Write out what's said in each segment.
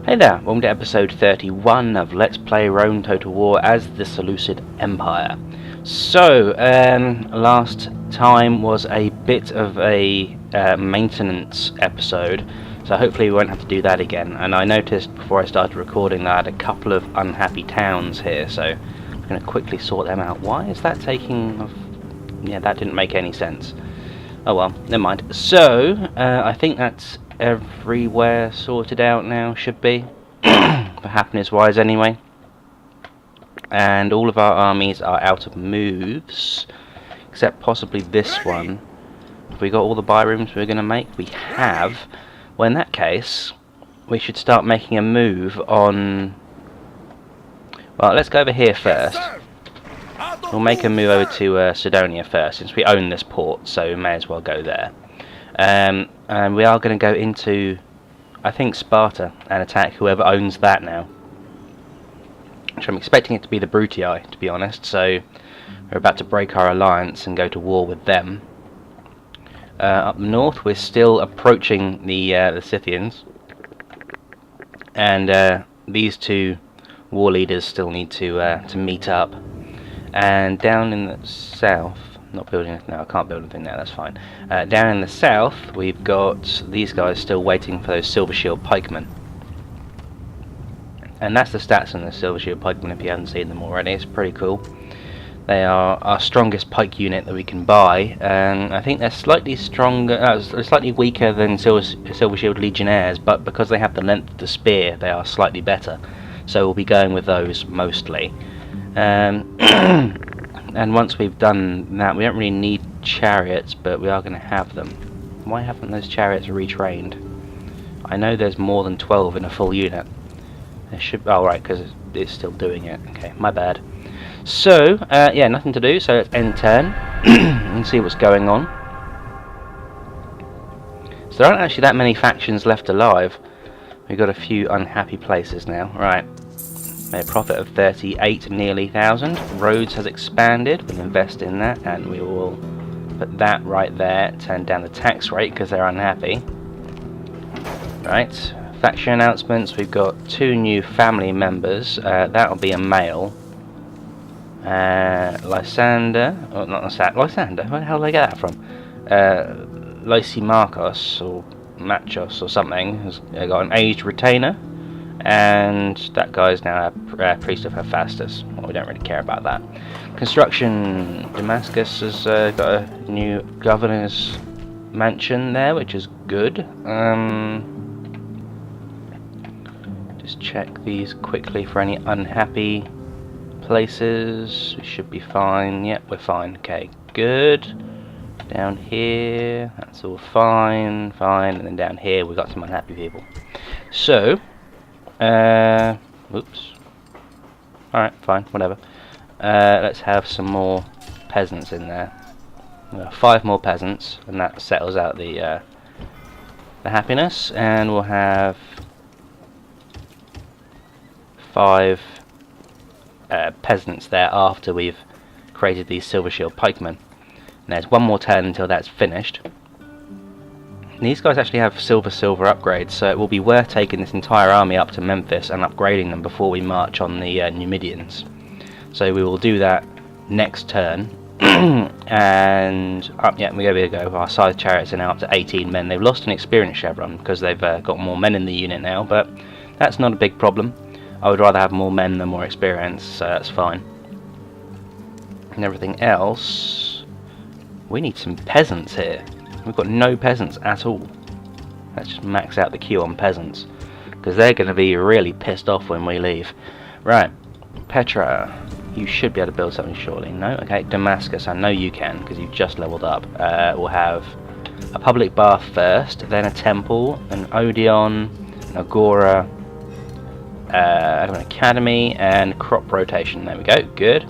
Hey there, welcome to episode 31 of Let's Play Rome Total War as the Seleucid Empire. So, last time was a bit of a maintenance episode, so hopefully we won't have to do that again. And I noticed before I started recording that I had a couple of unhappy towns here, so I'm going to quickly sort them out. Why is that taking... yeah, that didn't make any sense. Oh well, never mind. So, I think that's everywhere sorted out now, should be, for happiness wise anyway, and all of our armies are out of moves except possibly this one. Have we got all the buy rooms we're going to make? We have. Well, in that case we should start making a move on, well, let's go over here first. We'll make a move over to Sidonia first, since we own this port, so we may as well go there. And we are going to go into, I think, Sparta and attack whoever owns that now. Which I'm expecting it to be the Brutii, to be honest, so we're about to break our alliance and go to war with them. Up north we're still approaching the Scythians, and these two war leaders still need to meet up. And down in the south, not building it now, I can't build anything now, that's fine. Down in the south, we've got these guys still waiting for those Silver Shield pikemen. And that's the stats on the Silver Shield pikemen if you haven't seen them already. It's pretty cool. They are our strongest pike unit that we can buy, and I think they're slightly stronger, slightly weaker than Silver Shield Legionnaires, but because they have the length of the spear, they are slightly better. So we'll be going with those mostly. And once we've done that, we don't really need chariots, but we are going to have them. Why haven't those chariots retrained? I know there's more than 12 in a full unit. There should. Oh, right, because it's still doing it. Okay, my bad. So, yeah, nothing to do, so let's end turn and see what's going on. So there aren't actually that many factions left alive. We've got a few unhappy places now. Right. Made a profit of 38 nearly thousand. Rhodes has expanded. We'll invest in that, and we will put that right there. Turn down the tax rate because they're unhappy. Right. Faction announcements. We've got 2 new family members. That'll be a male. Lysander. Oh, not Lysander. Where the hell did I get that from? Lysimachos or Machos or something has got an aged retainer. And that guy's now a priest of Hephaestus. Well, we don't really care about that. Construction. Damascus has got a new governor's mansion there, which is good. Just check these quickly for any unhappy places. We should be fine. Yep, we're fine. Okay, good. Down here, that's all fine, fine. And then down here, we've got some unhappy people. So... oops. Alright, fine, whatever. Let's have some more peasants in there. 5 more peasants, and that settles out the happiness. And we'll have 5 peasants there after we've created these Silver Shield pikemen. And there's one more turn until that's finished. These guys actually have silver upgrades, so it will be worth taking this entire army up to Memphis and upgrading them before we march on the Numidians. So we will do that next turn. And yeah, we go. Our scythe chariots are now up to 18 men. They've lost an experience chevron because they've got more men in the unit now, but that's not a big problem. I would rather have more men than more experience, so that's fine. And everything else, we need some peasants here. We've got no peasants at all. Let's just max out the queue on peasants, because they're going to be really pissed off when we leave. Right, Petra, you should be able to build something shortly. No? Okay, Damascus, I know you can, because you've just leveled up. We'll have a public bath first, then a temple, an Odeon, an Agora, an academy, and crop rotation. There we go, good.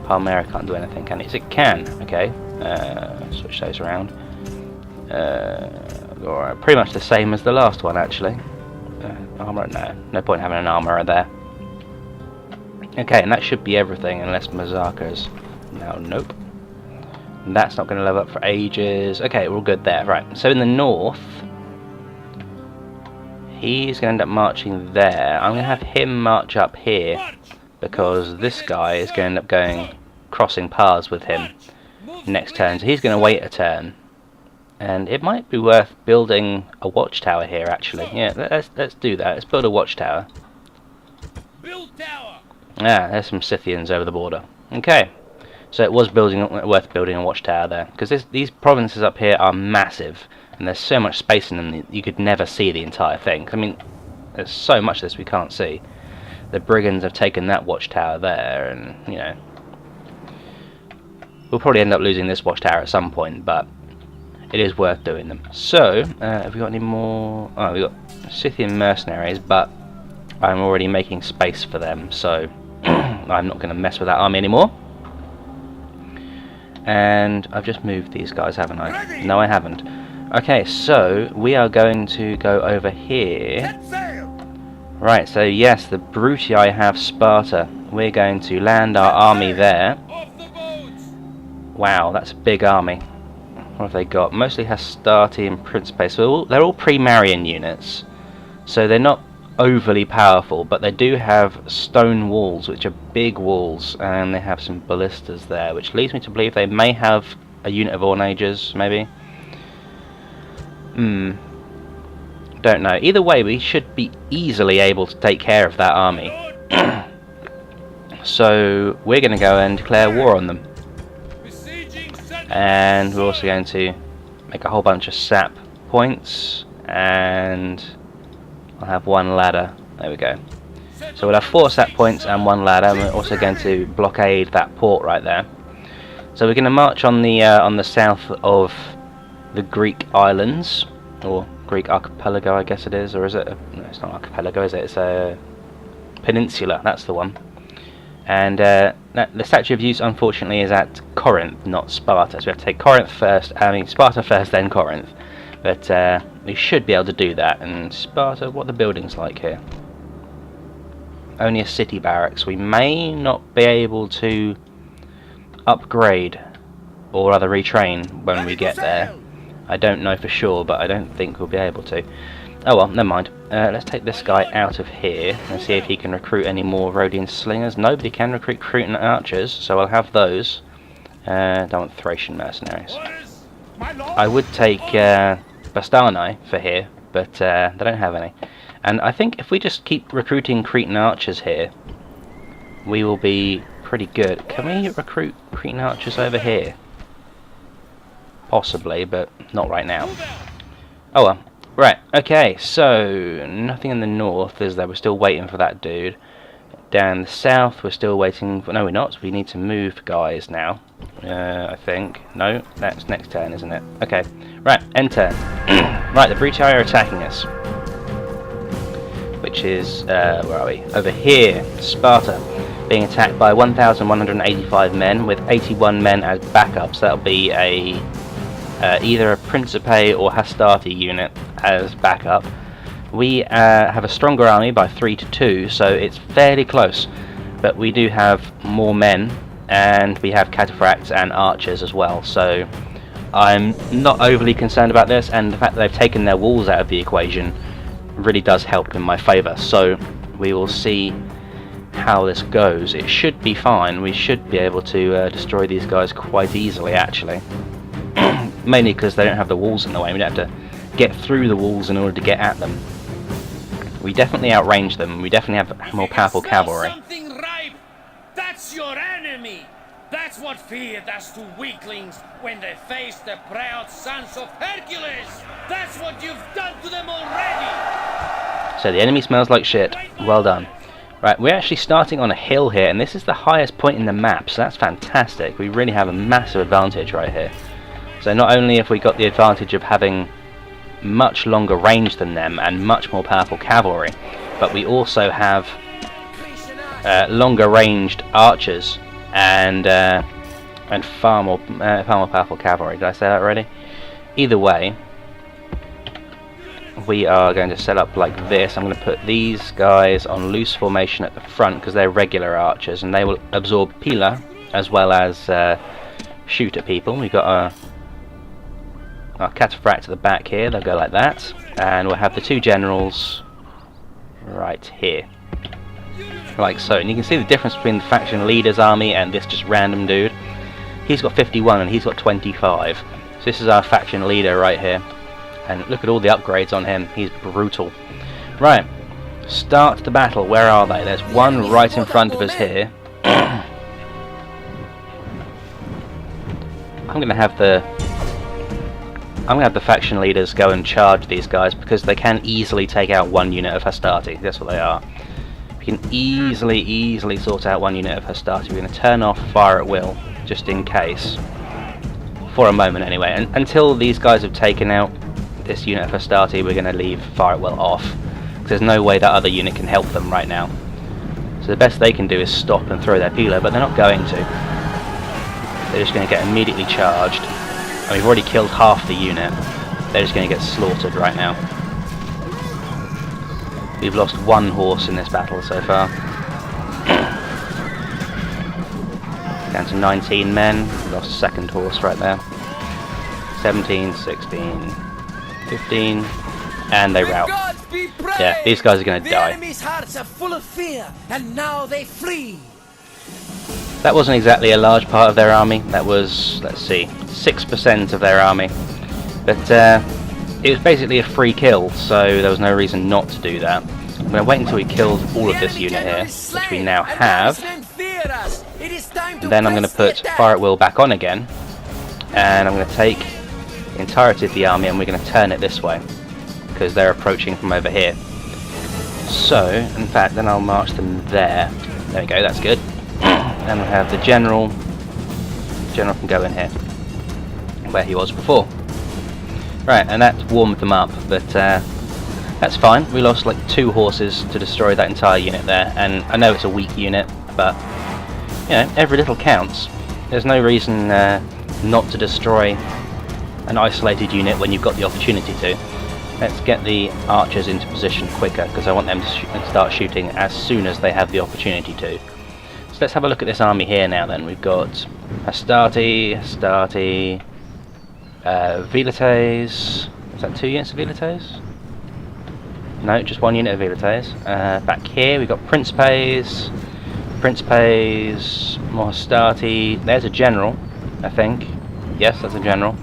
Palmyra can't do anything, can it? It can, okay. Switch those around. Pretty much the same as the last one, actually. Armor, no point having an armourer there. Okay, and that should be everything, unless Mazaka's now. Nope. And that's not going to level up for ages. Okay, we're all good there. Right. So in the north, he's going to end up marching there. I'm going to have him march up here, because this guy is going to end up crossing paths with him next turn, so he's going to wait a turn. And it might be worth building a watchtower here, actually. Yeah, let's do that. Let's build a watchtower. Ah, there's some Scythians over the border. Okay, so it was worth building a watchtower there, because these provinces up here are massive, and there's so much space in them that you could never see the entire thing. I mean, there's so much of this we can't see. The brigands have taken that watchtower there, and you know, we'll probably end up losing this watchtower at some point, but it is worth doing them. So, have we got any more? Oh, we got Scythian mercenaries, but I'm already making space for them, so I'm not going to mess with that army anymore. And I've just moved these guys, haven't I? No, I haven't. Okay, so we are going to go over here. Right, so yes, the Brutii have Sparta. We're going to land our army there. Wow, that's a big army. What have they got? Mostly Hastati and Principe, so they're all pre-Marian units. So they're not overly powerful, but they do have stone walls, which are big walls, and they have some ballistas there, which leads me to believe they may have a unit of Ornages, maybe. Don't know. Either way, we should be easily able to take care of that army. So we're going to go and declare war on them. And we're also going to make a whole bunch of sap points, and I'll have one ladder. There we go. So we'll have 4 sap points and 1 ladder, and we're also going to blockade that port right there. So we're going to march on the south of the Greek islands, or Greek archipelago, I guess it is, or is it? No, it's not archipelago, is it? It's a peninsula. That's the one. And the Statue of Zeus, unfortunately, is at Corinth, not Sparta. So we have to take Corinth first. I mean, Sparta first, then Corinth. But we should be able to do that. And Sparta, what are the buildings like here? Only a city barracks. We may not be able to upgrade or rather retrain when we get there. I don't know for sure, but I don't think we'll be able to. Oh well, never mind. Let's take this guy out of here and see if he can recruit any more Rhodian slingers. Nobody can recruit Cretan archers, so I'll have those. Don't want Thracian mercenaries. I would take Bastani for here, but they don't have any. And I think if we just keep recruiting Cretan archers here, we will be pretty good. Can we recruit Cretan archers over here? Possibly, but not right now. Oh well. Right, okay, so nothing in the north, is there? We're still waiting for that dude. Down the south, we're still waiting for... No, we're not. We need to move guys now, I think. No, that's next turn, isn't it? Okay, right, end turn. Right, the Brutii are attacking us. Which is, where are we? Over here, Sparta, being attacked by 1,185 men with 81 men as backup. So that'll be a... either a Principe or Hastati unit as backup. We have a stronger army by 3 to 2, so it's fairly close, but we do have more men, and we have cataphracts and archers as well, so I'm not overly concerned about this, and the fact that they've taken their walls out of the equation really does help in my favour. So we will see how this goes. It should be fine. We should be able to destroy these guys quite easily, actually. Mainly because they don't have the walls in the way. We don't have to get through the walls in order to get at them. We definitely outrange them. We definitely have more powerful cavalry. Something ripe. That's your enemy. That's what fear does to weaklings when they face the proud sons of Hercules. That's what you've done to them already. So the enemy smells like shit. Well done. Right, we're actually starting on a hill here, and this is the highest point in the map, so that's fantastic. We really have a massive advantage right here. So not only have we got the advantage of having much longer range than them and much more powerful cavalry, but we also have longer ranged archers and far more powerful cavalry. Did I say that already? Either way, we are going to set up like this. I'm going to put these guys on loose formation at the front because they're regular archers and they will absorb pila as well as shoot at people. We've got our cataphract at the back here. They'll go like that, and we'll have the two generals right here. Like so. And you can see the difference between the faction leader's army and this just random dude. He's got 51 and he's got 25. So this is our faction leader right here. And look at all the upgrades on him. He's brutal. Right. Start the battle. Where are they? There's one right in front of us here. I'm gonna have the faction leaders go and charge these guys because they can easily take out one unit of Hastati. That's what they are. We can easily sort out one unit of Hastati. We're going to turn off fire at will, just in case. For a moment anyway. And until these guys have taken out this unit of Hastati, we're going to leave fire at will off. Because there's no way that other unit can help them right now. So the best they can do is stop and throw their peeler, but they're not going to. They're just going to get immediately charged. And we've already killed half the unit. They're just going to get slaughtered right now. We've lost one horse in this battle so far. Down to 19 men. We lost a second horse right there. 17, 16, 15, and they rout. Yeah, these guys are going to die. The enemy's hearts are full of fear, and now they flee. That wasn't exactly a large part of their army. That was, let's see, 6% of their army. But it was basically a free kill, so there was no reason not to do that. I'm going to wait until we killed all of this unit here, which we now have. And then I'm going to put fire at will back on again. And I'm going to take the entirety of the army and we're going to turn it this way. Because they're approaching from over here. So, in fact, then I'll march them there. There we go, that's good. And we have the general. The general can go in here. Where he was before. Right, and that warmed them up, but that's fine. We lost like 2 horses to destroy that entire unit there, and I know it's a weak unit, but you know, every little counts. There's no reason not to destroy an isolated unit when you've got the opportunity to. Let's get the archers into position quicker, because I want them to start shooting as soon as they have the opportunity to. So let's have a look at this army here now then. We've got Hastati, Velites. Is that 2 units of Velites? No, just 1 unit of Velites. Back here we've got Principes, more Hastati. There's a general, I think. Yes, that's a general.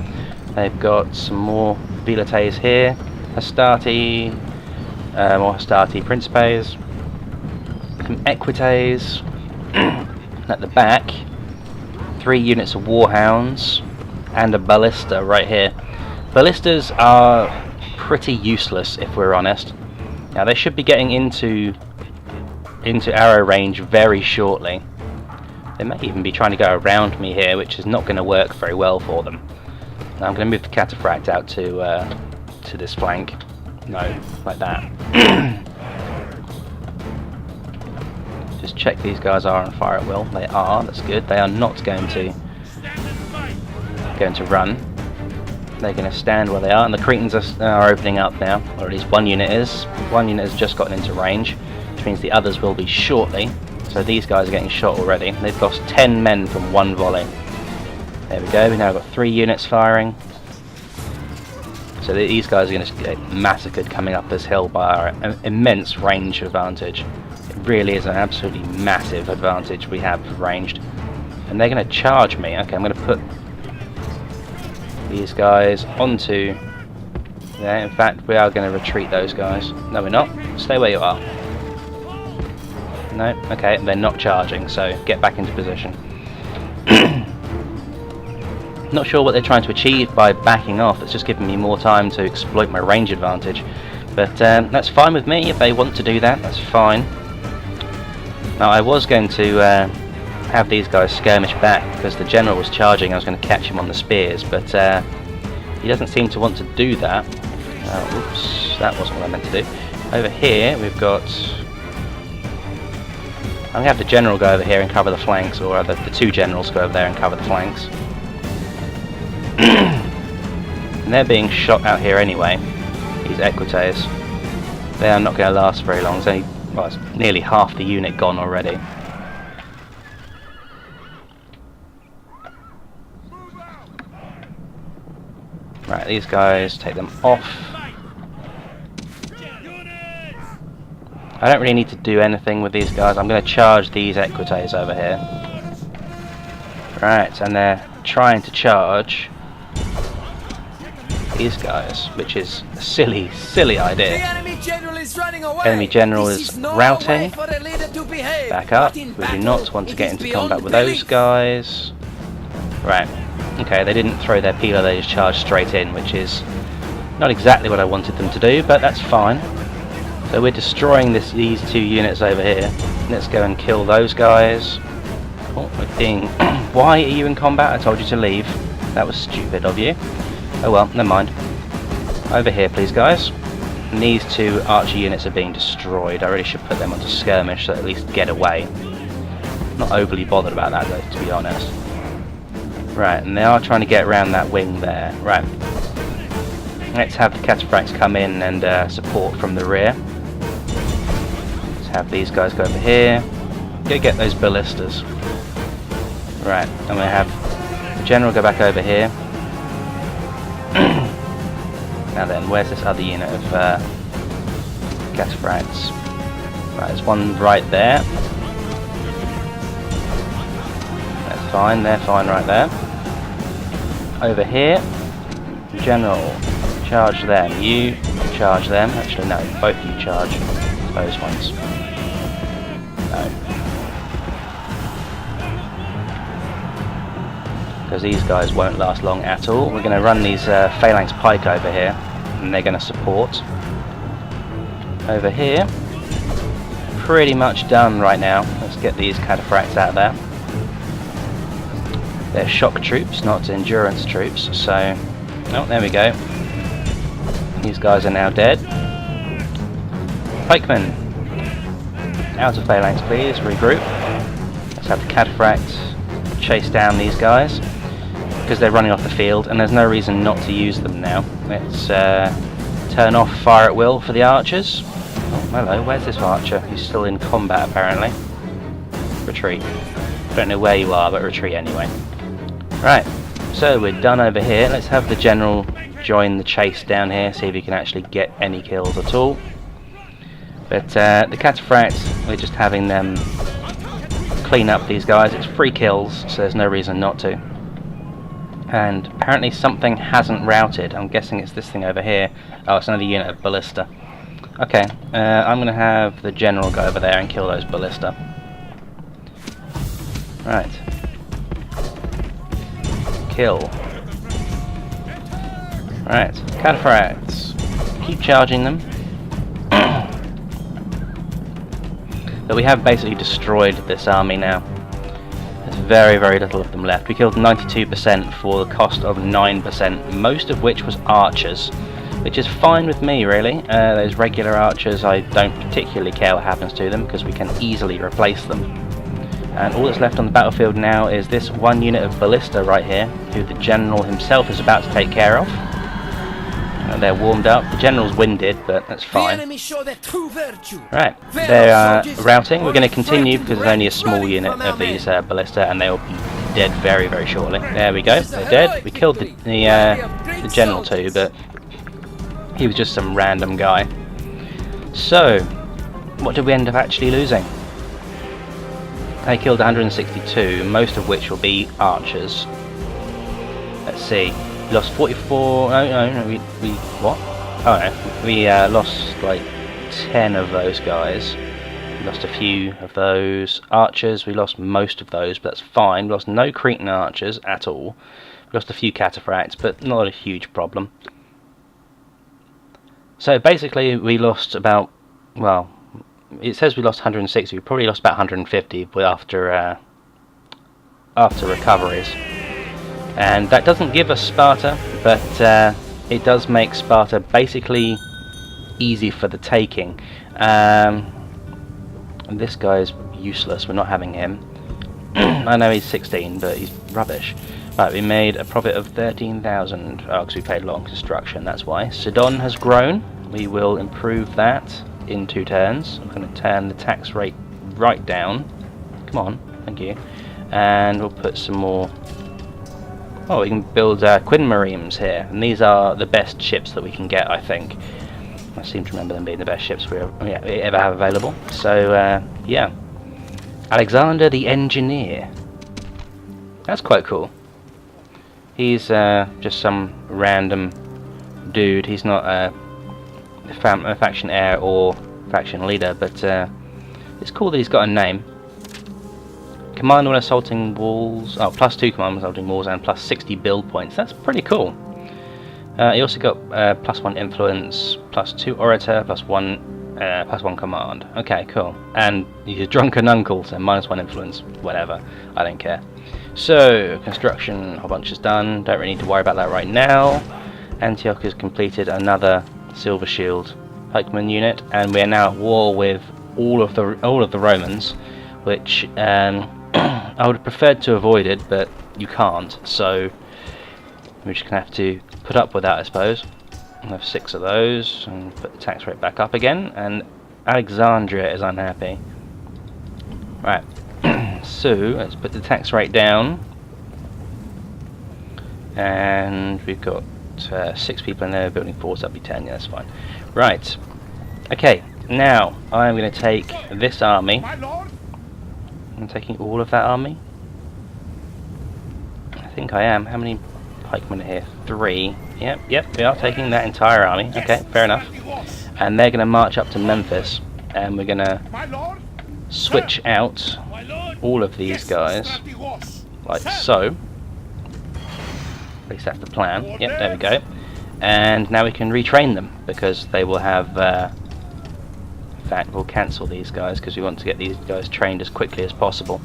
They've got some more Velites here. Hastati, more Hastati, Principes. Some Equites. At the back, 3 units of Warhounds. And a ballista right here. Ballistas are pretty useless if we're honest. Now they should be getting into arrow range very shortly. They may even be trying to go around me here, which is not going to work very well for them. Now I'm going to move the cataphract out to this flank. No, like that. Just check these guys are on fire at will. They are. That's good. They are not going to run. They're going to stand where they are, and the Cretans are opening up now, or at least 1 unit is. 1 unit has just gotten into range, which means the others will be shortly. So these guys are getting shot already. They've lost 10 men from 1 volley. There we go. We've now got 3 units firing. So these guys are going to get massacred coming up this hill by our immense range advantage. It really is an absolutely massive advantage we have ranged. And they're going to charge me. Okay, I'm going to put these guys onto there. In fact, we are going to retreat those guys. No, we're not. Stay where you are. No, okay, they're not charging, so get back into position. Not sure what they're trying to achieve by backing off. It's just giving me more time to exploit my range advantage. But that's fine with me. If they want to do that, that's fine. Now, I was going to have these guys skirmish back because the general was charging. I was going to catch him on the spears, but he doesn't seem to want to do that. Oops, that wasn't what I meant to do. Over here we've got, I'm going to have the general go over here and cover the flanks, or rather the 2 generals go over there and cover the flanks. And they're being shot out here anyway, these Equites. They are not going to last very long. It's only, well, it's nearly half the unit gone already. Right, these guys, take them off. I don't really need to do anything with these guys. I'm going to charge these equites over here. Right, and they're trying to charge these guys, which is a silly, silly idea. The enemy general is running away. Enemy general This is no routing. way for a leader to behave. Back up. But in We do battle, not want to it get is into beyond combat with those belief. guys. Right. Okay, they didn't throw their peeler, they just charged straight in, which is not exactly what I wanted them to do, but that's fine. So we're destroying these two units over here. Let's go and kill those guys. Oh, we're being... Why are you in combat? I told you to leave. That was stupid of you. Oh well, never mind. Over here, please, guys. And these two archer units are being destroyed. I really should put them onto skirmish so at least get away. Not overly bothered about that, though, to be honest. Right, and they are trying to get around that wing there. Right. Let's have the cataphracts come in and support from the rear. Let's have these guys go over here. Go get those ballistas. Right, I'm going to have the general go back over here. Now then, where's this other unit of cataphracts? Right, there's one right there. That's fine, they're fine right there. Over here, general, charge them. You charge them. Actually, no, both of you charge those ones. No. Because these guys won't last long at all. We're going to run these phalanx pike over here, and they're going to support. Over here, pretty much done right now. Let's get these cataphracts out of there. They're shock troops, not endurance troops, so... Oh, there we go. These guys are now dead. Pikemen! Out of phalanx, please. Regroup. Let's have the cataphracts chase down these guys, because they're running off the field, and there's no reason not to use them now. Let's turn off fire at will for the archers. Oh, hello, where's this archer? He's still in combat, apparently. Retreat. Don't know where you are, but retreat anyway. Right, so we're done over here. Let's have the general join the chase down here, see if he can actually get any kills at all. But the cataphracts, we're just having them clean up these guys. It's free kills, so there's no reason not to. And apparently something hasn't routed. I'm guessing it's this thing over here. Oh, it's another unit of ballista. Okay, I'm going to have the general go over there and kill those ballista. Right. Kill. Right, cataphracts. Keep charging them. But we have basically destroyed this army now. There's very, very little of them left. We killed 92% for the cost of 9%, most of which was archers, which is fine with me, really. Those regular archers, I don't particularly care what happens to them, because we can easily replace them. And all that's left on the battlefield now is this one unit of ballista right here, who the general himself is about to take care of. They're warmed up. The general's winded, but that's The fine. enemy show their true virtue. Right, Fair they're soldiers, routing. We're going to only continue frightened because there's only a small running unit from our of these men. ballista, and they'll be dead very, very shortly. There we go, This is a they're dead. heroic We killed the, victory. Worthy of great the general too, soldiers. but he was just some random guy. So, what did we end up actually losing? They killed 162, most of which will be archers. Let's see. We lost 44. No, we what? Oh no, we lost like 10 of those guys. We lost a few of those archers. We lost most of those, but that's fine. We lost no Cretan archers at all. We lost a few cataphracts, but not a huge problem. So basically, we lost about, well, it says we lost 160. We probably lost about 150 after recoveries. And that doesn't give us Sparta, but it does make Sparta basically easy for the taking. And this guy's useless, we're not having him. I know he's 16, but he's rubbish. Right, we made a profit of 13,000. Oh, because we paid long construction, that's why. Sidon has grown. We will improve that in 2 turns. I'm going to turn the tax rate right down. Come on, thank you. And we'll put some more... Oh, we can build Quinn Mareems here, and these are the best ships that we can get, I think. I seem to remember them being the best ships we ever have available. So, yeah. Alexander the Engineer. That's quite cool. He's just some random dude. He's not a faction heir or faction leader, but it's cool that he's got a name. Command when assaulting walls. Oh, +2 command when assaulting walls and +60 build points. That's pretty cool. He also got +1 influence, +2 orator, +1 command. Okay, cool. And he's a drunken uncle, so -1 influence. Whatever, I don't care. So construction, a whole bunch is done. Don't really need to worry about that right now. Antioch has completed another Silver Shield pikeman unit, and we are now at war with all of the Romans, which I would have preferred to avoid it, but you can't. So we're just gonna have to put up with that, I suppose. We'll have 6 of those and put the tax rate back up again. And Alexandria is unhappy. Right. So let's put the tax rate down, and we've got 6 people in there building forts. That'll be 10. Yeah, that's fine. Right. Okay. Now I'm going to take this army. I'm taking all of that army. I think I am. How many pikemen are here? 3. Yep. We are taking that entire army. Okay, fair enough. And they're going to march up to Memphis, and we're going to switch out all of these guys, like so. At least that's the plan. Yep, there we go. And now we can retrain them, because they will have... in fact, we'll cancel these guys, because we want to get these guys trained as quickly as possible.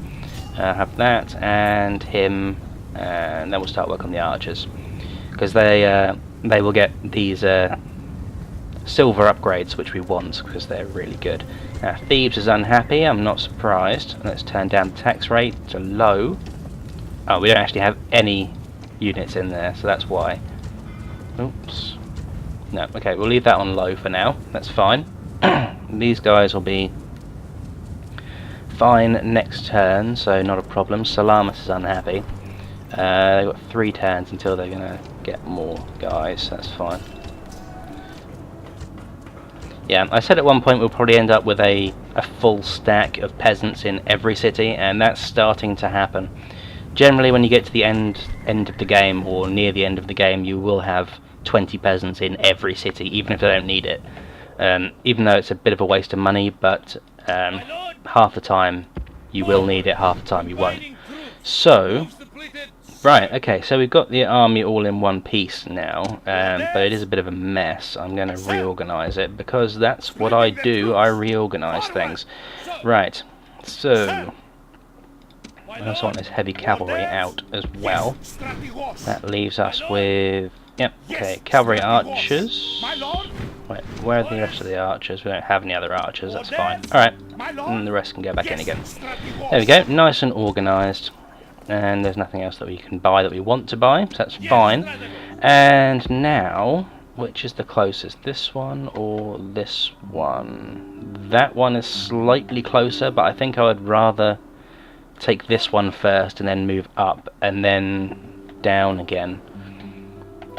Have that, and him, and then we'll start work on the archers. Because they will get these silver upgrades, which we want, because they're really good. Now, Thebes is unhappy. I'm not surprised. Let's turn down the tax rate to low. Oh, we don't actually have any units in there, so that's why. Oops. No, okay, we'll leave that on low for now. That's fine. These guys will be fine next turn, so not a problem. Salamis is unhappy. They've got 3 turns until they're going to get more guys. That's fine. Yeah, I said at one point we'll probably end up with a full stack of peasants in every city, and that's starting to happen. Generally, when you get to the end of the game, or near the end of the game, you will have 20 peasants in every city, even if they don't need it. Even though it's a bit of a waste of money, but half the time you will need it, half the time you won't. So, right, okay, so we've got the army all in one piece now, but it is a bit of a mess. I'm going to reorganize it, because that's what I do. I reorganize things. Right, so I also want this heavy cavalry out as well. That leaves us with... Yep, okay, cavalry archers. Wait, where are the rest of the archers? We don't have any other archers, that's fine. Alright, and the rest can go back in again. There we go, nice and organised. And there's nothing else that we can buy that we want to buy, so that's fine. And now, which is the closest? This one or this one? That one is slightly closer, but I think I would rather take this one first and then move up and then down again.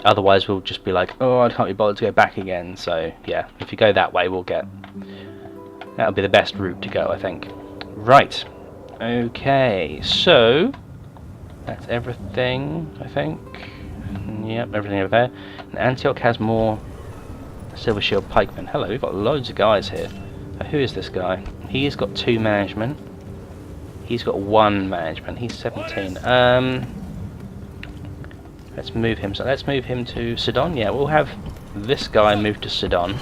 Otherwise we'll just be like, oh, I can't be bothered to go back again. So yeah, if you go that way, that'll be the best route to go, I think. Right, okay, so that's everything, I think. Yep, everything over there. And Antioch has more Silver Shield pikemen. Hello, we've got loads of guys here. Who is this guy? He's got 2 management. He's got 1 management. He's 17. Let's move him. So let's move him to Sidon. Yeah, we'll have this guy move to Sidon.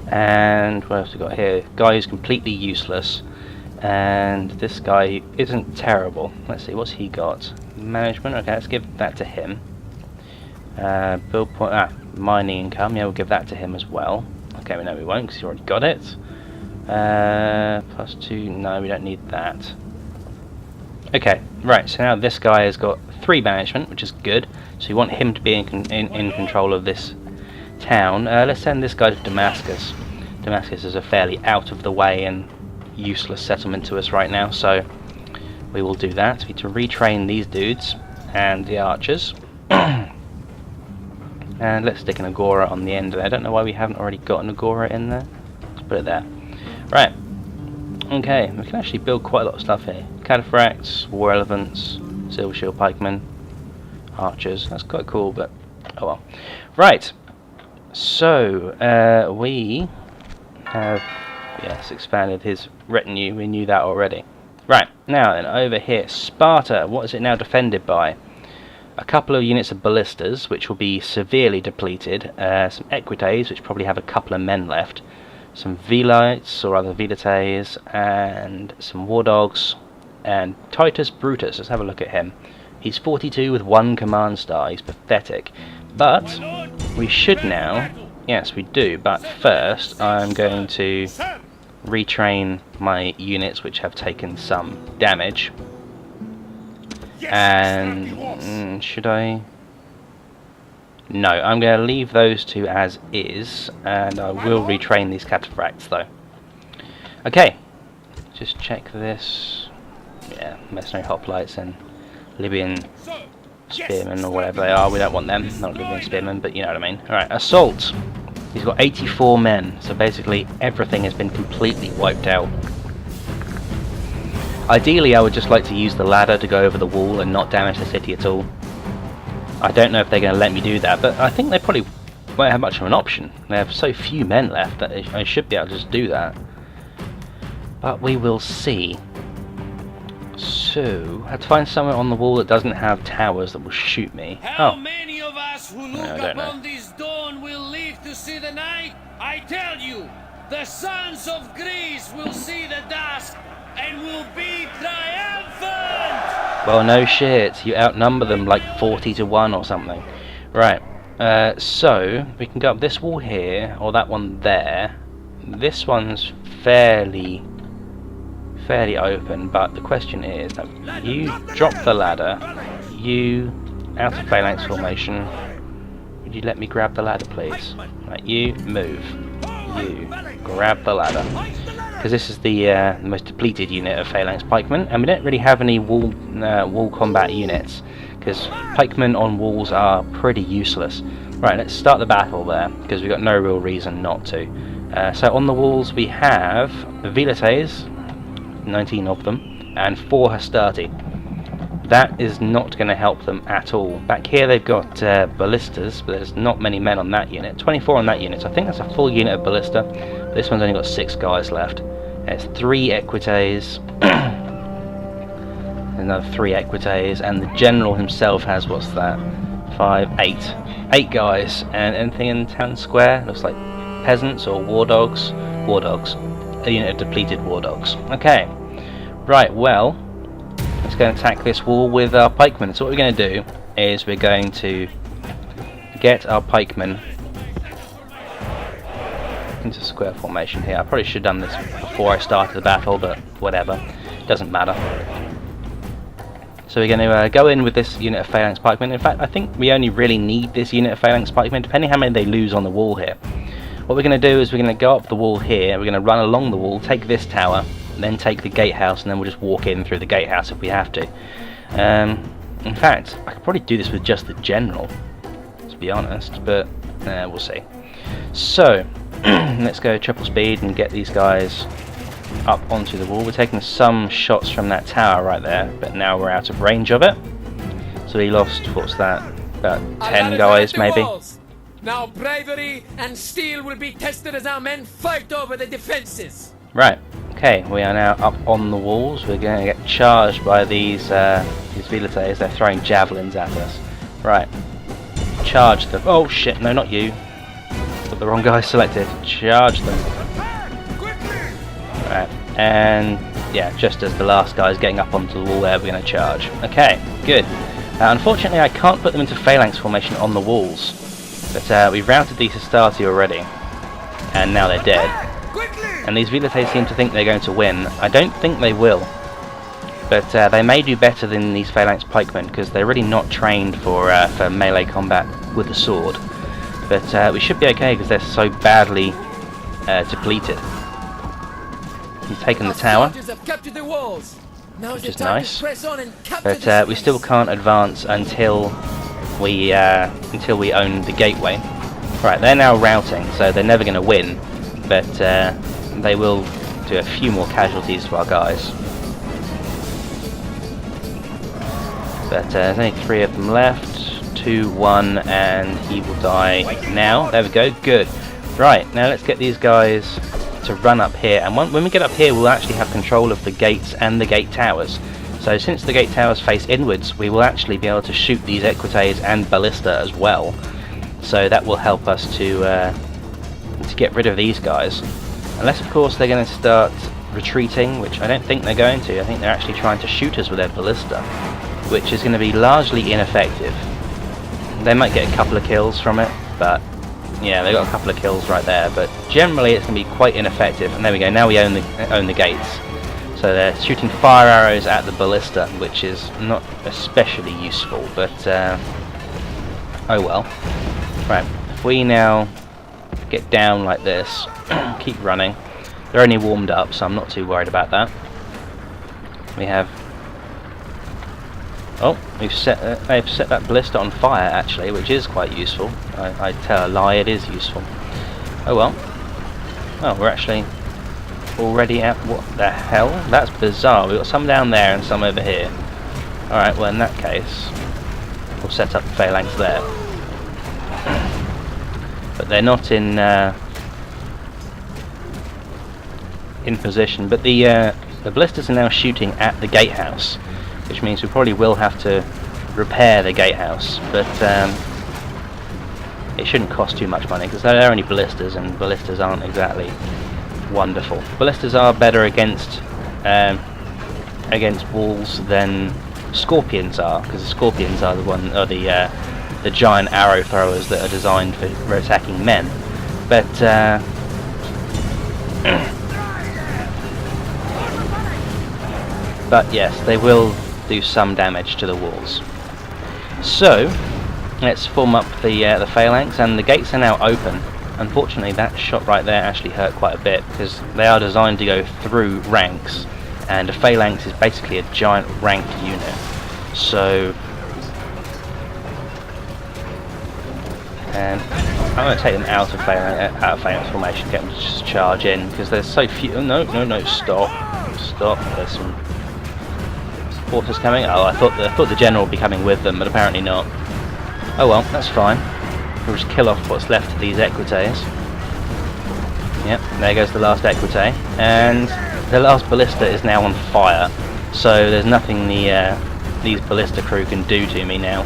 And what else we got here? Guy who's completely useless. And this guy isn't terrible. Let's see, what's he got? Management. Okay, let's give that to him. Build point. Mining income. Yeah, we'll give that to him as well. Okay, no, we won't because he's already got it. +2. No, we don't need that. Okay, right, so now this guy has got 3 management, which is good. So you want him to be in control of this town. Let's send this guy to Damascus. Damascus is a fairly out of the way and useless settlement to us right now, so we will do that. We need to retrain these dudes and the archers. And let's stick an agora on the end of it. I don't know why we haven't already got an agora in there. Let's put it there. Right. Okay, we can actually build quite a lot of stuff here. Cataphracts, war elephants, silver shield pikemen, archers. That's quite cool, but oh well. Right. So we have expanded his retinue. We knew that already. Right. Now then, over here, Sparta. What is it now defended by? A couple of units of ballistas, which will be severely depleted. Some equites, which probably have a couple of men left. Some velites, or rather velites, and some war dogs, and Titus Brutus. Let's have a look at him. He's 42 with 1 command star. He's pathetic. But we should now, yes we do, but first I'm going to retrain my units which have taken some damage. And should I? No, I'm going to leave those two as is, and I will retrain these cataphracts though. Okay, just check this. Yeah, mercenary hoplites and Libyan spearmen or whatever they are. We don't want them, not Libyan spearmen, but you know what I mean. Alright, assault. He's got 84 men, so basically everything has been completely wiped out. Ideally, I would just like to use the ladder to go over the wall and not damage the city at all. I don't know if they're going to let me do that, but I think they probably won't have much of an option. They have so few men left that I should be able to just do that. But we will see. So, I have to find somewhere on the wall that doesn't have towers that will shoot me. How many of us who look upon this dawn will live to see the night? I tell you, the sons of Greece will see the dusk and will be triumphant! Well, no shit. You outnumber them like 40 to 1 or something. Right. So, we can go up this wall here, or that one there. This one's fairly open, but the question is, you drop the ladder, you out of phalanx formation. Would you let me grab the ladder, please? Right, you move. You grab the ladder. Because this is the most depleted unit of phalanx pikemen, and we don't really have any wall combat units, because pikemen on walls are pretty useless. Right, let's start the battle there, because we've got no real reason not to. So on the walls we have velites, 19 of them, and 4 hastati. That is not going to help them at all. Back here they've got ballistas, but there's not many men on that unit. 24 on that unit, so I think that's a full unit of ballista. This one's only got 6 guys left. It's 3 equites, another 3 equites, and the general himself has, what's that? 5, 8. 8 guys, and anything in town square? Looks like peasants or war dogs. War dogs. A unit of depleted war dogs. Okay. Right, well, let's go and attack this wall with our pikemen. So what we're going to do is we're going to get our pikemen into square formation here. I probably should have done this before I started the battle, but whatever. Doesn't matter. So we're going to go in with this unit of phalanx pikemen. In fact, I think we only really need this unit of phalanx pikemen, depending how many they lose on the wall here. What we're going to do is we're going to go up the wall here, we're going to run along the wall, take this tower, then take the gatehouse, and then we'll just walk in through the gatehouse if we have to. In fact, I could probably do this with just the general, to be honest, but we'll see. So, let's go triple speed and get these guys up onto the wall. We're taking some shots from that tower right there, but now we're out of range of it. So we lost, what's that, about 10 guys maybe. Now bravery and steel will be tested as our men fight over the defenses. Right, okay, we are now up on the walls. We're going to get charged by these velites. They're throwing javelins at us. Right, charge them. Oh shit, no, not you. Got the wrong guy selected. Charge them. Right, and yeah, just as the last guy's getting up onto the wall there, we're going to charge. Okay, good. Unfortunately, I can't put them into phalanx formation on the walls. But we've routed these hastati already, and now they're dead. And these velites seem to think they're going to win. I don't think they will, but they may do better than these phalanx pikemen, because they're really not trained for melee combat with the sword. But we should be okay, because they're so badly depleted. He's taken the tower, which is nice, but we still can't advance until until we own the gateway. Right, they're now routing, so they're never going to win, but they will do a few more casualties to our guys. But there's only 3 of them left. 2, 1, and he will die now. There we go, good. Right, now let's get these guys to run up here, and when we get up here we'll actually have control of the gates and the gate towers. So since the gate towers face inwards, we will actually be able to shoot these equites and ballista as well. So that will help us to get rid of these guys. Unless of course they're going to start retreating, which I don't think they're going to. I think they're actually trying to shoot us with their ballista, which is going to be largely ineffective. They might get a couple of kills from it, but yeah, they got a couple of kills right there, but generally it's going to be quite ineffective. And there we go, now we own the gates. So they're shooting fire arrows at the ballista, which is not especially useful, but oh well. Right, if we now get down like this, keep running. They're only warmed up, so I'm not too worried about that. We have... oh, they've set that ballista on fire actually, which is quite useful. I tell a lie, it is useful. Oh well. Oh, we're actually already at... what the hell? That's bizarre. We've got some down there and some over here. Alright, well in that case, we'll set up the phalanx there. But they're not in position. But the ballistas are now shooting at the gatehouse, which means we probably will have to repair the gatehouse. But it shouldn't cost too much money because they're only ballistas, and ballistas aren't exactly wonderful. Ballistas are better against walls than scorpions are, because the scorpions are the giant arrow throwers that are designed for attacking men. But but yes, they will do some damage to the walls. So let's form up the phalanx, and the gates are now open. Unfortunately, that shot right there actually hurt quite a bit, because they are designed to go through ranks, and a phalanx is basically a giant ranked unit. So I'm going to take them out of phalanx formation, get them to just charge in, because there's so few. Oh, no, stop. There's some forces coming. Oh, I thought the general would be coming with them, but apparently not. Oh well, that's fine. We'll just kill off what's left of these equites. Yep, there goes the last equite, and the last ballista is now on fire. So there's nothing these ballista crew can do to me now.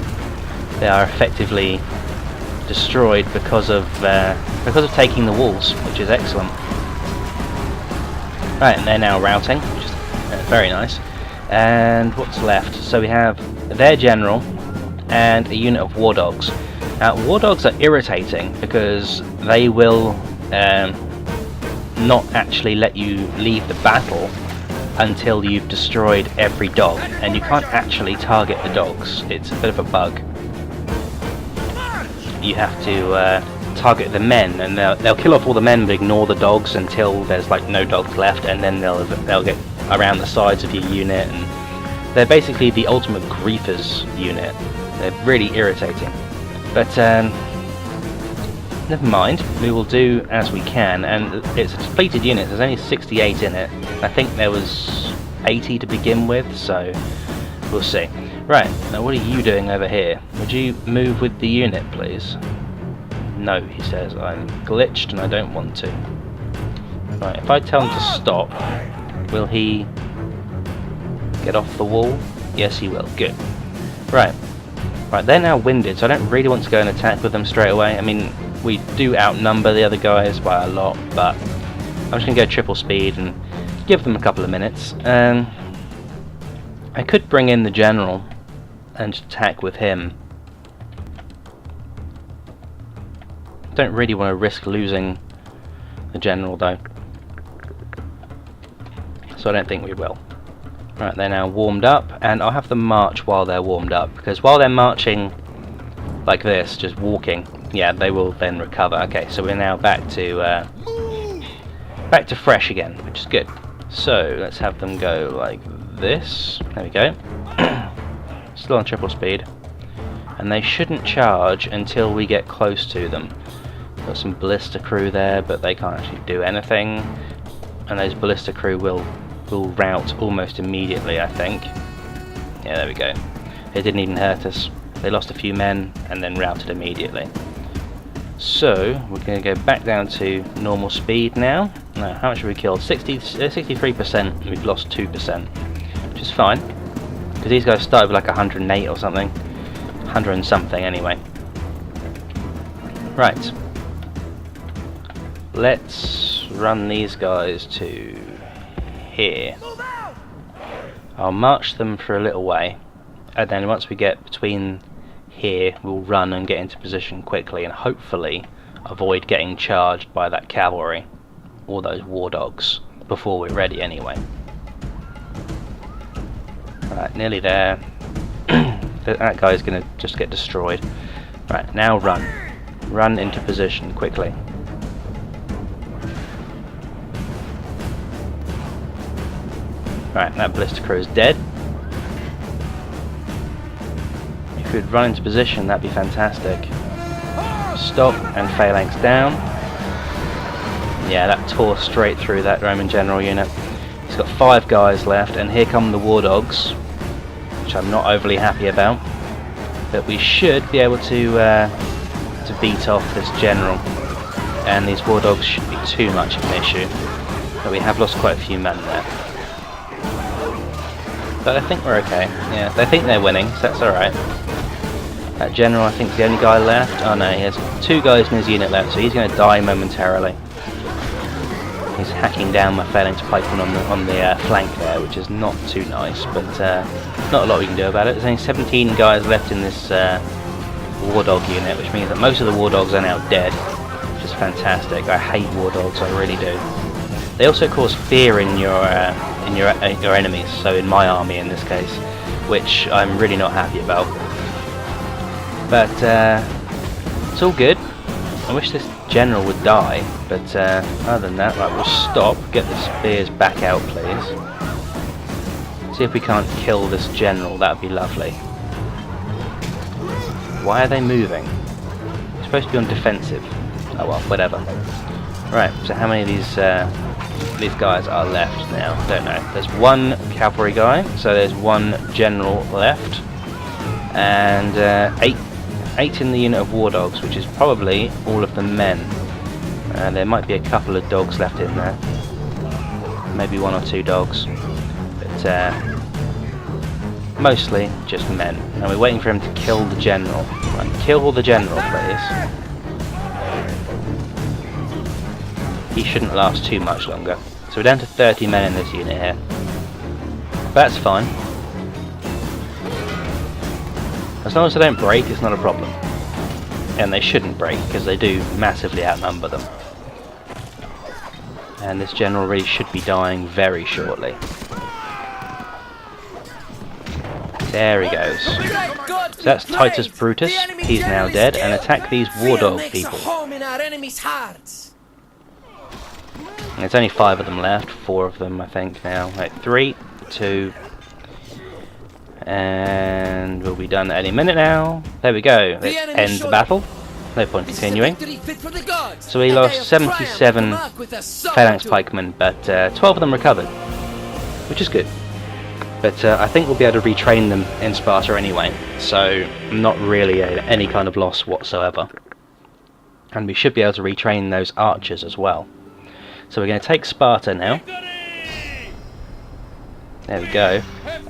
They are effectively destroyed because of taking the walls, which is excellent. Right, and they're now routing, which is very nice. And what's left? So we have their general and a unit of war dogs. Now, war dogs are irritating because they will not actually let you leave the battle until you've destroyed every dog, and you can't actually target the dogs. It's a bit of a bug. You have to target the men, and they'll kill off all the men but ignore the dogs until there's like no dogs left, and then they'll get around the sides of your unit, and they're basically the ultimate griefers unit. They're really irritating. But never mind, we will do as we can, and it's a depleted unit. There's only 68 in it. I think there was 80 to begin with, so we'll see. Right, now what are you doing over here? Would you move with the unit, please? No, he says, I'm glitched and I don't want to. Right, if I tell him to stop, will he get off the wall? Yes, he will. Good. Right, they're now winded, so I don't really want to go and attack with them straight away. I mean, we do outnumber the other guys by a lot, but I'm just going to go triple speed and give them a couple of minutes. I could bring in the general and attack with him. Don't really want to risk losing the general though, so I don't think we will. Right, they're now warmed up, and I'll have them march while they're warmed up, because while they're marching like this, just walking, yeah, they will then recover. Okay, so we're now back to fresh again, which is good. So let's have them go like this. There we go. Still on triple speed. and they shouldn't charge until we get close to them. Got some ballista crew there, but they can't actually do anything, and those ballista crew will rout almost immediately, I think. Yeah, there we go. It didn't even hurt us. They lost a few men and then routed immediately. So we're going to go back down to normal speed now. Now, how much have we killed? 63%. We've lost 2%, which is fine, because these guys started with like 108 or something, 100 and something anyway. Right. Let's run these guys to here. I'll march them for a little way, and then once we get between here, we'll run and get into position quickly, and hopefully avoid getting charged by that cavalry or those war dogs before we're ready anyway. Right, nearly there. That guy's gonna just get destroyed. Right, now run. Run into position quickly. Right, that ballista crew is dead. If we could run into position, that'd be fantastic. Stop and phalanx down. Yeah, that tore straight through that Roman general unit. He's got 5 guys left, and here come the war dogs, which I'm not overly happy about. But we should be able to beat off this general, and these war dogs shouldn't be too much of an issue. But we have lost quite a few men there. But I think we're okay. Yeah, they think they're winning, so that's alright. That general, I think, is the only guy left. Oh no, he has 2 guys in his unit left, so he's going to die momentarily. He's hacking down my phalanx pikeman on the flank there, which is not too nice, but not a lot we can do about it. There's only 17 guys left in this war dog unit, which means that most of the war dogs are now dead, which is fantastic. I hate war dogs, I really do. They also cause fear in your enemies, so in my army in this case, which I'm really not happy about. But it's all good. I wish this general would die, but other than that, right, we'll stop, get the spears back out please. See if we can't kill this general, that would be lovely. Why are they moving? They're supposed to be on defensive. Oh well, whatever. Right, so how many of these guys are left now? Don't know. There's 1 cavalry guy, so there's 1 general left, and 8 in the unit of war dogs, which is probably all of the men. There might be a couple of dogs left in there, maybe 1 or 2 dogs, but mostly just men. And we're waiting for him to kill the general. Right, kill the general, please. He shouldn't last too much longer. So we're down to 30 men in this unit here. That's fine. As long as they don't break, it's not a problem. And they shouldn't break, because they do massively outnumber them. And this general really should be dying very shortly. There he goes. So that's Titus Brutus. He's now dead. And attack these war dog people. And there's only 5 of them left. 4 of them, I think, now. Right, 3, 2... and we'll be done any minute now. There we go. Let's end the battle. No point continuing. So we lost 77 phalanx pikemen, but 12 of them recovered, which is good. But I think we'll be able to retrain them in Sparta anyway, so not really any kind of loss whatsoever. And we should be able to retrain those archers as well. So we're going to take Sparta now. There we go.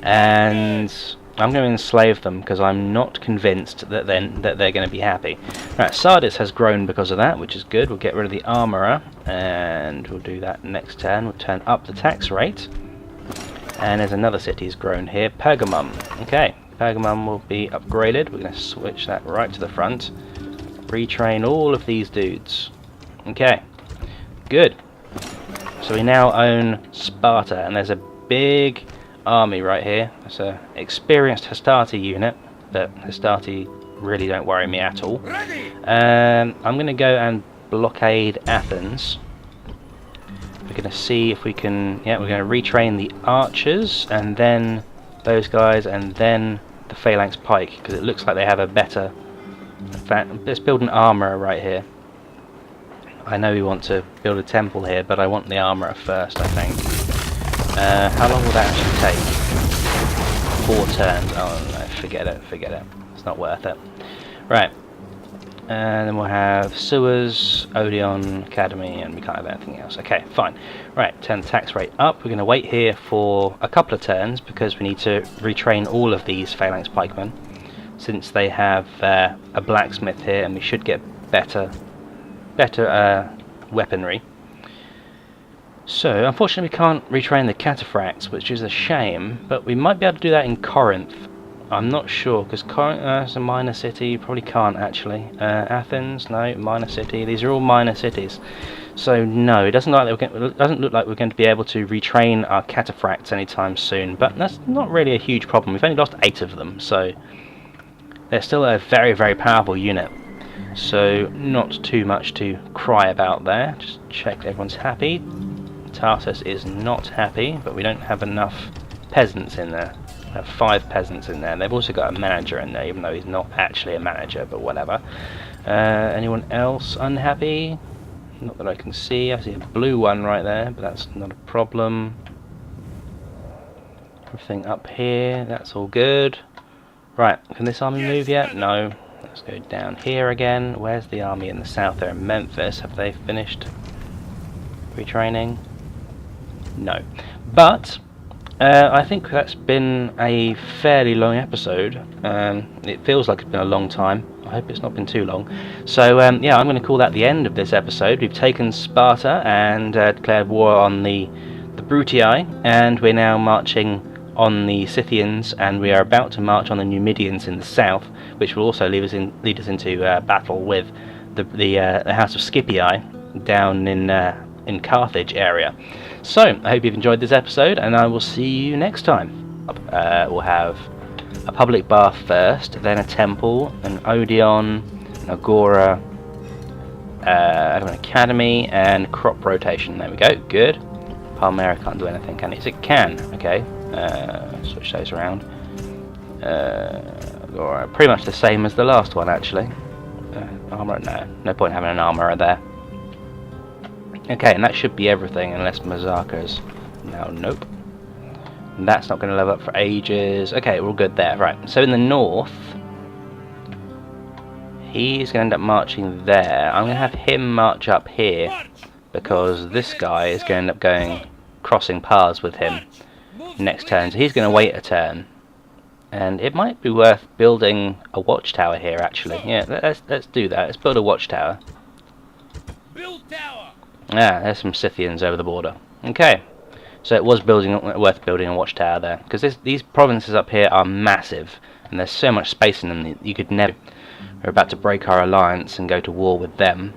And I'm going to enslave them because I'm not convinced that they're going to be happy. Right, Sardis has grown because of that, which is good. We'll get rid of the armourer, and we'll do that next turn. We'll turn up the tax rate. And there's another city has grown here, Pergamum. Okay, Pergamum will be upgraded. We're going to switch that right to the front. Retrain all of these dudes. Okay, good. So we now own Sparta, and there's a big army right here. It's an experienced Hastati unit, but Hastati really don't worry me at all. I'm going to go and blockade Athens. We're going to see if we can... yeah, we're going to retrain the archers, and then those guys, and then the phalanx pike, because it looks like they have a better... In fact, let's build an armourer right here. I know we want to build a temple here, but I want the armourer first, I think. How long will that actually take? 4 turns. Oh no, forget it, forget it. It's not worth it. Right. And then we'll have sewers, Odeon, Academy, and we can't have anything else. Okay, fine. Right, turn the tax rate up. We're going to wait here for a couple of turns because we need to retrain all of these phalanx pikemen, since they have a blacksmith here, and we should get better weaponry. So, unfortunately we can't retrain the cataphracts, which is a shame, but we might be able to do that in Corinth. I'm not sure, because Corinth is a minor city, probably can't actually. Athens, no, minor city, these are all minor cities. So no, it doesn't look like we're going to be able to retrain our cataphracts anytime soon, but that's not really a huge problem. We've only lost 8 of them, so they're still a very, very powerful unit. So not too much to cry about there. Just check everyone's happy. Tarsus is not happy, but we don't have enough peasants in there. We have 5 peasants in there. They've also got a manager in there, even though he's not actually a manager, but whatever. Anyone else unhappy? Not that I can see. I see a blue one right there, but that's not a problem. Everything up here, that's all good. Right, can this army move yet? No. Let's go down here again. Where's the army in the south? They're in Memphis. Have they finished retraining? No. But I think that's been a fairly long episode. It feels like it's been a long time. I hope it's not been too long. So yeah, I'm going to call that the end of this episode. We've taken Sparta and declared war on the Brutii, and we're now marching on the Scythians, and we are about to march on the Numidians in the south, which will also lead us into battle with the House of Scipii down in Carthage area. So I hope you've enjoyed this episode, and I will see you next time. We'll have a public bath first, then a temple, an Odeon, an Agora, an academy, and crop rotation. There we go. Good. Palmyra can't do anything, can it? It can. Okay. Switch those around. Pretty much the same as the last one, actually. Armour, no point having an armourer there. Okay, and that should be everything, unless Mazaka's. Nope. And that's not going to level up for ages. Okay, we're all good there. Right, so in the north, he's going to end up marching there. I'm going to have him march up here, because this guy is going to end up crossing paths with him next turn, so he's going to wait a turn, and it might be worth building a watchtower here actually. Yeah, let's do that. Let's build a watchtower. Build tower. There's some Scythians over the border. Okay, so it was worth building a watchtower there, because these provinces up here are massive, and there's so much space in them that you could never... We're about to break our alliance and go to war with them.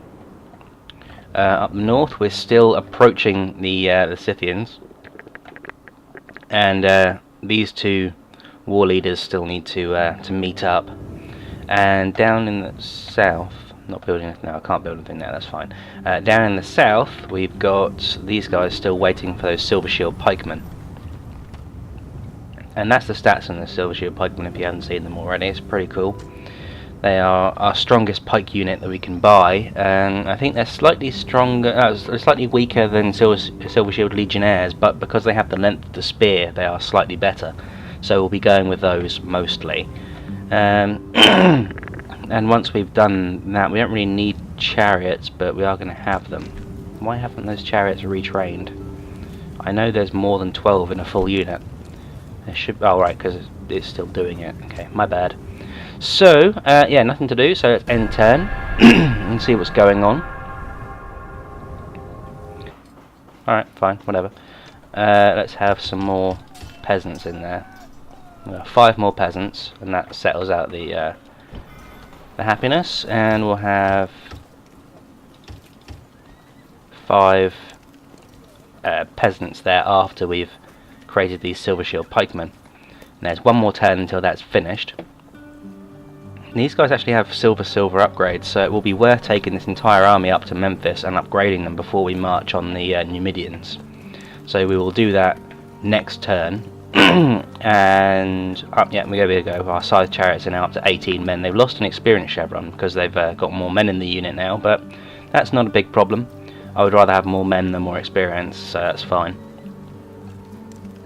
Up north, we're still approaching the Scythians. And these two war leaders still need to meet up. And down in the south, not building anything now, I can't build anything now, that's fine. Down in the south, we've got these guys still waiting for those Silver Shield pikemen. And that's the stats on the Silver Shield pikemen if you haven't seen them already. It's pretty cool. They are our strongest pike unit that we can buy, and I think they're slightly stronger, slightly weaker than Silver Shield Legionnaires, but because they have the length of the spear, they are slightly better. So we'll be going with those mostly. And once we've done that, we don't really need chariots, but we are going to have them. Why haven't those chariots retrained? I know there's more than 12 in a full unit. There should. Oh right, because it's still doing it. Okay, my bad. So, yeah, nothing to do, so let's end turn and see what's going on. Alright, fine, whatever. Let's have some more peasants in there. 5 more peasants, and that settles out the happiness, and we'll have 5 peasants there after we've created these Silver Shield pikemen. And there's one more turn until that's finished. These guys actually have silver upgrades, so it will be worth taking this entire army up to Memphis and upgrading them before we march on the Numidians. So we will do that next turn, And up, yeah, we go. Our scythe chariots are now up to 18 men. They've lost an experience chevron because they've got more men in the unit now, but that's not a big problem. I would rather have more men than more experience, so that's fine.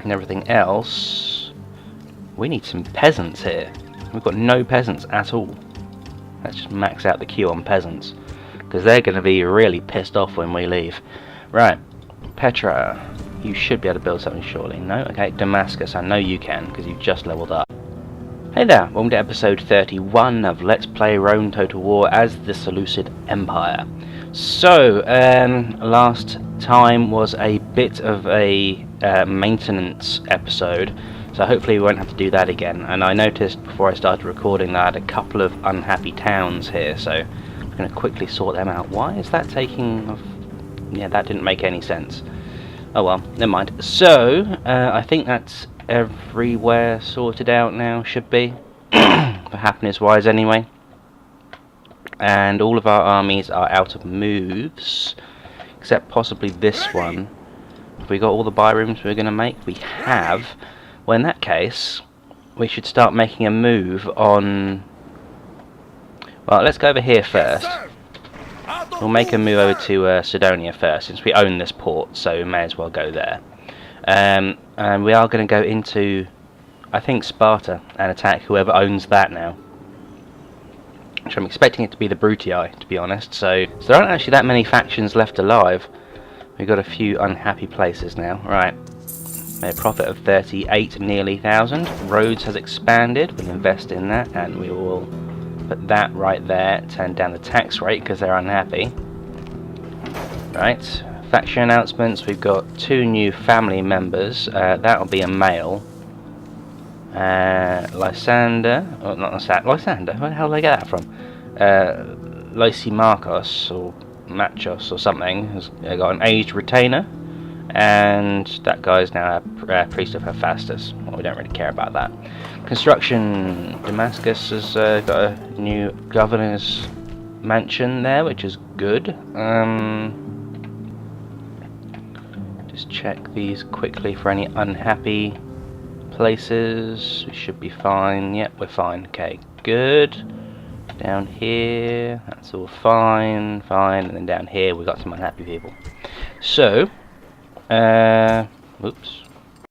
And everything else, we need some peasants here. We've got no peasants at all. Let's just max out the queue on peasants, because they're going to be really pissed off when we leave. Right, Petra, you should be able to build something shortly. No? Okay, Damascus, I know you can, because you've just leveled up. Hey there, welcome to episode 31 of Let's Play Rome Total War as the Seleucid Empire. So, last time was a bit of a maintenance episode, so hopefully we won't have to do that again. And I noticed before I started recording that I had a couple of unhappy towns here, so I'm going to quickly sort them out. Why is that taking... Yeah, that didn't make any sense. Oh well, never mind. So, I think that's everywhere sorted out now, should be. For happiness-wise anyway. And all of our armies are out of moves, except possibly this one. Have we got all the buy rooms we're going to make? We have. Well, in that case, we should start making a move on... Well, let's go over here first. We'll make a move over to Sidonia first, since we own this port, so we may as well go there. And we are going to go into, I think, Sparta and attack whoever owns that now. Which I'm expecting it to be the Brutii, to be honest. So there aren't actually that many factions left alive. We've got a few unhappy places now. Right. Made a profit of 38 nearly thousand. Rhodes has expanded. We'll invest in that, and we will put that right there. Turn down the tax rate because they're unhappy. Right. Faction announcements. We've got 2 new family members. That'll be a male. Lysander, oh, not Lysander, where the hell did I get that from? Lysimarchos or Machos or something has got an aged retainer, and that guy's now a priest of Hephaestus. Well, we don't really care about that. Construction, Damascus has got a new governor's mansion there, which is good. Just check these quickly for any unhappy places. We should be fine. Yep, we're fine. Okay, good. Down here, that's all fine, and then down here we've got some unhappy people. So, oops,